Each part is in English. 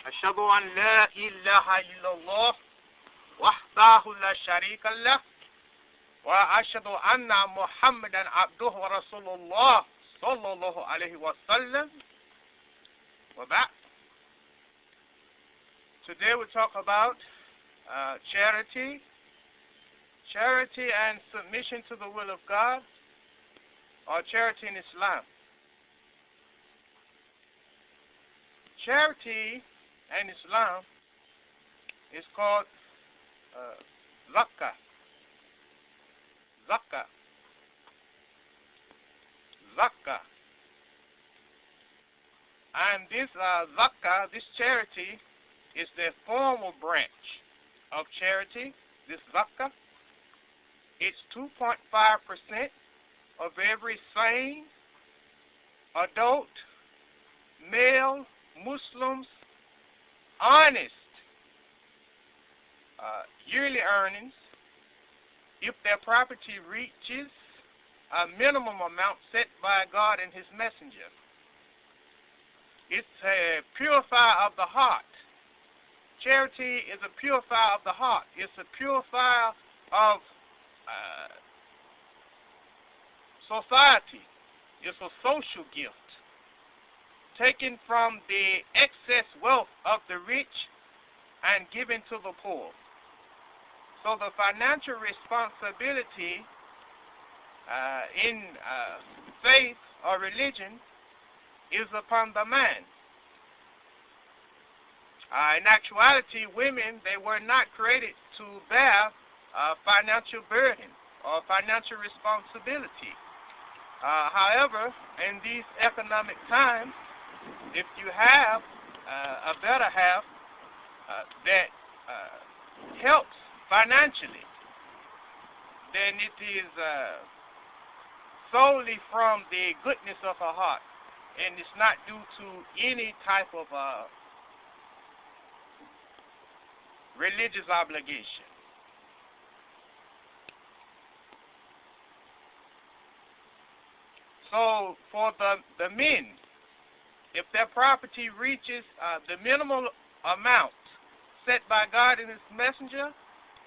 أشهد أن لا إله إلا الله وحده لا شريك له وأشهد أن محمدا عبده ورسول الله صلى الله عليه وسلم. وبعد. Today we talk about charity and submission to the will of God, or charity in Islam. Charity in Islam is called zakah. And this zakah, this charity, is the formal branch of charity. This zakah, it's 2.5% of every sane, adult, male, Muslims, honest yearly earnings if their property reaches a minimum amount set by God and His Messenger. It's a purifier of the heart. Charity is a purifier of the heart. It's a purifier of society. It's a social gift taken from the excess wealth of the rich and given to the poor. So the financial responsibility in faith or religion is upon the man. In actuality, women, they were not created to bear financial burden or financial responsibility. However, in these economic times, if you have a better half that helps financially, then it is solely from the goodness of her heart, and it's not due to any type of religious obligation. So for the men, if their property reaches the minimal amount set by God and His Messenger,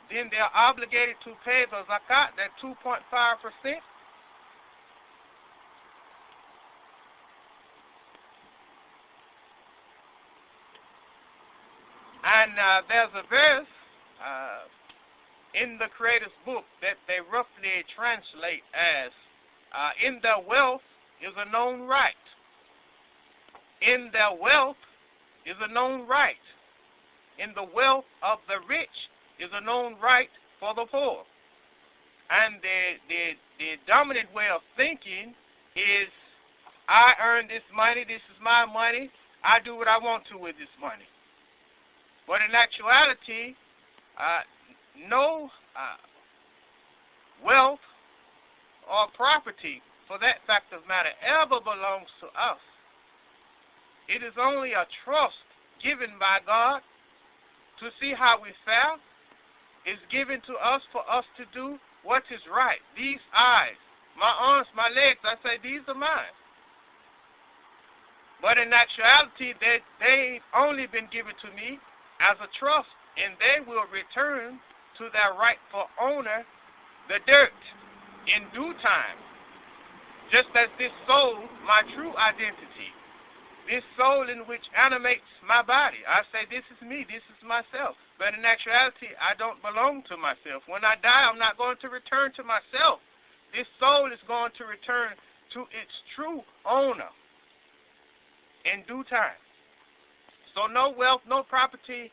then they're obligated to pay the zakat, that 2.5%. And there's a verse in the Creator's book that they roughly translate as, in their wealth is a known right. In their wealth is a known right. In the wealth of the rich is a known right for the poor. And the dominant way of thinking is, I earn this money, this is my money, I do what I want to with this money. But in actuality, no wealth or property, for that fact of matter, ever belongs to us. It is only a trust given by God to see how we fare. It's given to us for us to do what is right. These eyes, my arms, my legs, I say, these are mine. But in actuality, they've only been given to me as a trust, and they will return to their rightful owner, the dirt, in due time. Just as this soul, my true identity, this soul in which animates my body. I say, this is me, this is myself. But in actuality, I don't belong to myself. When I die, I'm not going to return to myself. This soul is going to return to its true owner in due time. So no wealth, no property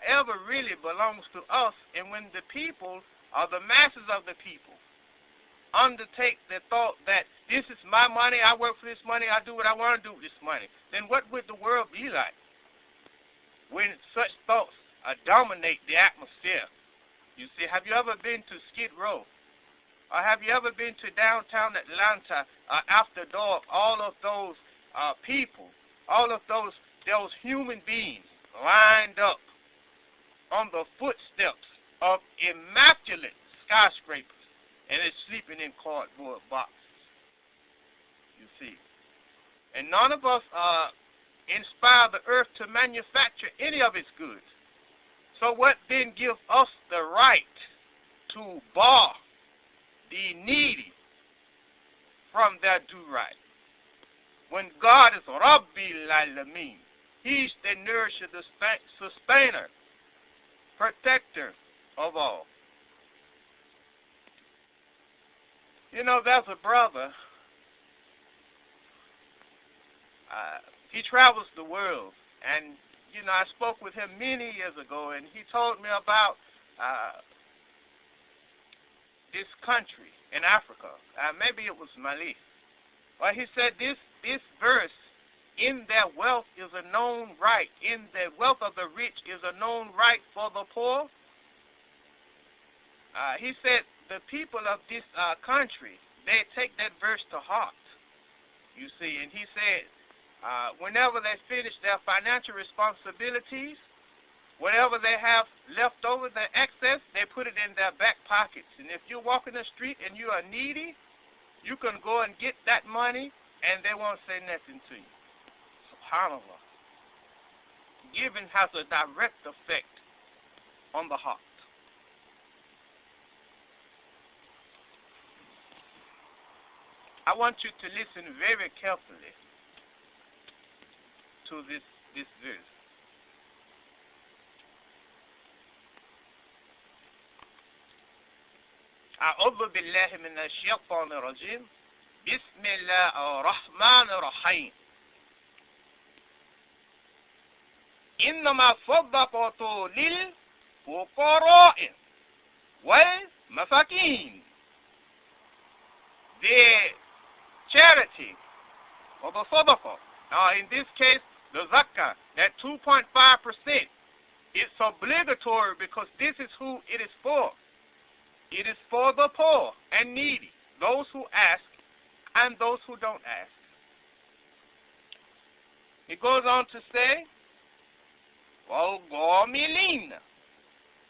ever really belongs to us. And when the people, or the masses of the people, undertake the thought that this is my money, I work for this money, I do what I want to do with this money, then what would the world be like when such thoughts dominate the atmosphere? You see, have you ever been to Skid Row? Or have you ever been to downtown Atlanta after dark? All of those people, all of those human beings lined up on the footsteps of immaculate skyscrapers, and they're sleeping in cardboard boxes, you see. And none of us inspire the earth to manufacture any of its goods. So what then gives us the right to bar the needy from their due right? When God is Rabbil Alameen, He's the nourisher, the sustainer, protector of all. You know, there's a brother, he travels the world, and, you know, I spoke with him many years ago, and he told me about this country in Africa. Maybe it was Mali. Well, he said this verse, in their wealth is a known right. In the wealth of the rich is a known right for the poor. He said the people of this country, they take that verse to heart, you see. And he said whenever they finish their financial responsibilities, whatever they have left over, the excess, they put it in their back pockets. And if you're walking the street and you are needy, you can go and get that money, and they won't say nothing to you. SubhanAllah. Giving has a direct effect on the heart. I want you to listen very carefully to this verse. أعوذ بالله من الشيطان الرجيم بسم الله الرحمن الرحيم إنما صدقت للفقراء والمساكين. The charity or the sadaqah, in this case the zakah, that 2.5%, it's obligatory because this is who it is for. It is for the poor and needy, those who ask and those who don't ask. It goes on to say, وَالْغَامِلِينَ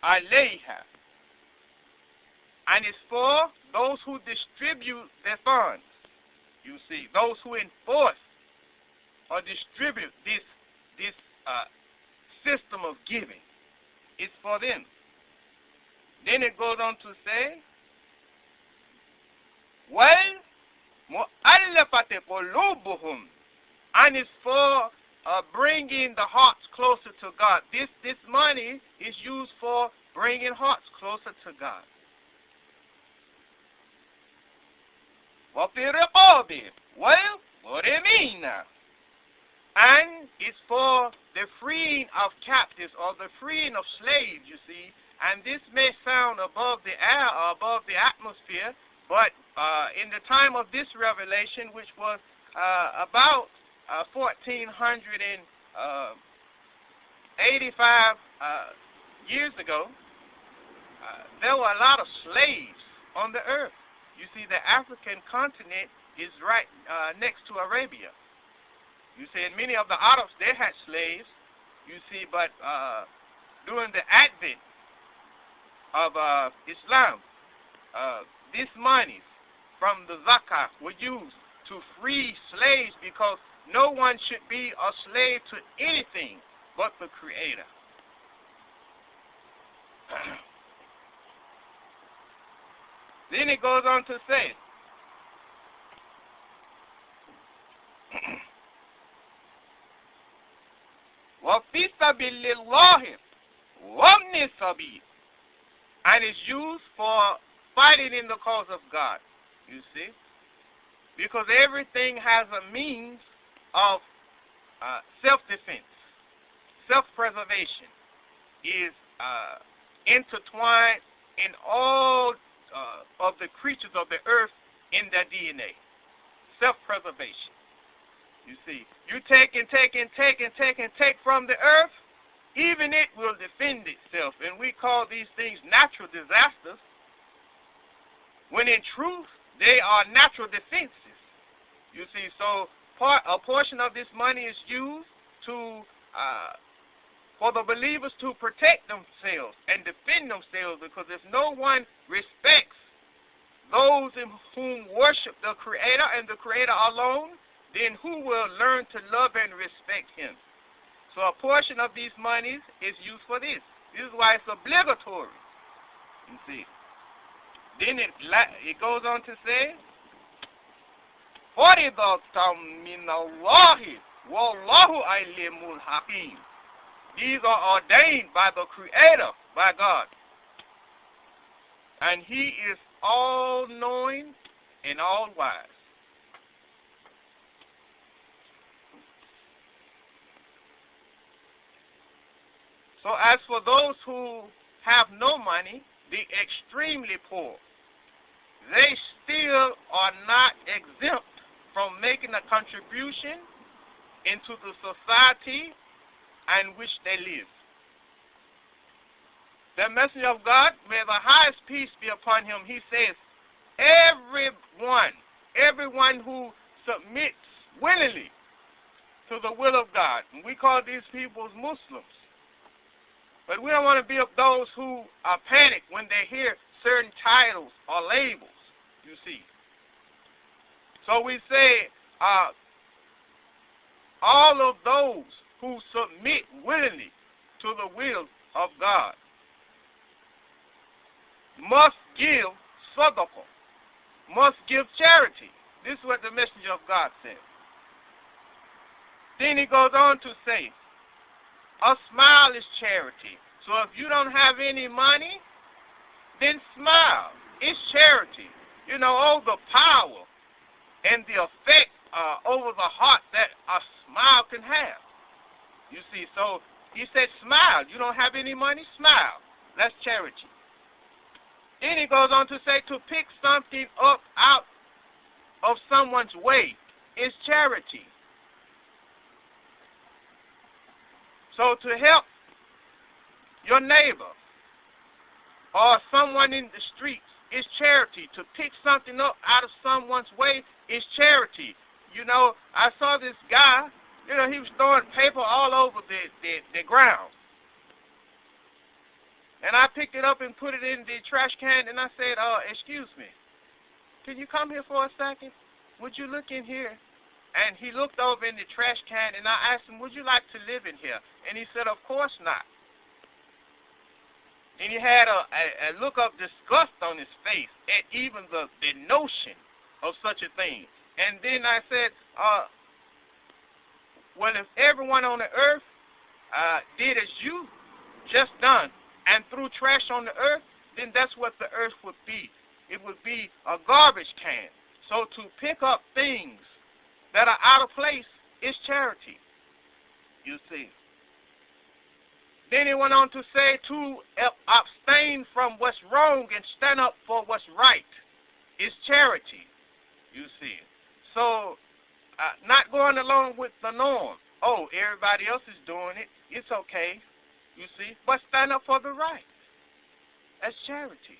عَلَيْهَا, and it's for those who distribute their funds. You see, those who enforce or distribute this system of giving. It's for them. Then it goes on to say, وَالْمُؤَلَّفَةِ قُلُوبُهُمْ, and it's for bringing the hearts closer to God. This money is used for bringing hearts closer to God. وَفِي رِقَابِ وَالْغَارِمِينَ, and it's for the freeing of captives or the freeing of slaves, you see. And this may sound above the air or above the atmosphere, but in the time of this revelation, which was about 1485 years ago, there were a lot of slaves on the earth. You see, the African continent is right next to Arabia. You see, and many of the Arabs, they had slaves, you see, but during the advent of Islam, this money from the zakah were used to free slaves, because no one should be a slave to anything but the Creator. Then it goes on to say, وَفِي سَبِيلِ اللَّهِ وَابْنِ السَّبِيلِ, and it's used for fighting in the cause of God, you see. Because everything has a means of self-defense. Self-preservation is intertwined in all of the creatures of the earth in their DNA. Self-preservation. You see, you take and take and take and take and take from the earth, even it will defend itself. And we call these things natural disasters, when in truth, they are natural defenses. You see, so a portion of this money is used to for the believers to protect themselves and defend themselves, because if no one respects those in whom worship the Creator and the Creator alone, then who will learn to love and respect him? So a portion of these monies is used for this. This is why it's obligatory. You see. Then it goes on to say, فَرِضَةً مِّنَ اللَّهِ وَاللَّهُ عَلِيمٌ حَكِيمٌ. These are ordained by the Creator, by God. And He is all-knowing and all-wise. So as for those who have no money, the extremely poor, they still are not exempt from making a contribution into the society in which they live. The messenger of God, may the highest peace be upon him, he says, everyone who submits willingly to the will of God, and we call these people Muslims. But we don't want to be of those who are panicked when they hear certain titles or labels, you see. So we say, all of those who submit willingly to the will of God must give sadaqah, must give charity. This is what the messenger of God said. Then he goes on to say, a smile is charity. So if you don't have any money, then smile. It's charity. You know, the power and the effect over the heart that a smile can have. You see, so he said smile. You don't have any money? Smile. That's charity. Then he goes on to say to pick something up out of someone's way is charity. So to help your neighbor or someone in the streets is charity. To pick something up out of someone's way is charity. You know, I saw this guy, you know, he was throwing paper all over the ground. And I picked it up and put it in the trash can, and I said, excuse me, can you come here for a second? Would you look in here? And he looked over in the trash can, and I asked him, would you like to live in here? And he said, of course not. And he had a look of disgust on his face at even the notion of such a thing. And then I said, well, if everyone on the earth did as you just done and threw trash on the earth, then that's what the earth would be. It would be a garbage can. So to pick up things that are out of place is charity, you see. Then he went on to say to abstain from what's wrong and stand up for what's right is charity, you see. So not going along with the norm. Oh, everybody else is doing it. It's okay, you see. But stand up for the right. That's charity.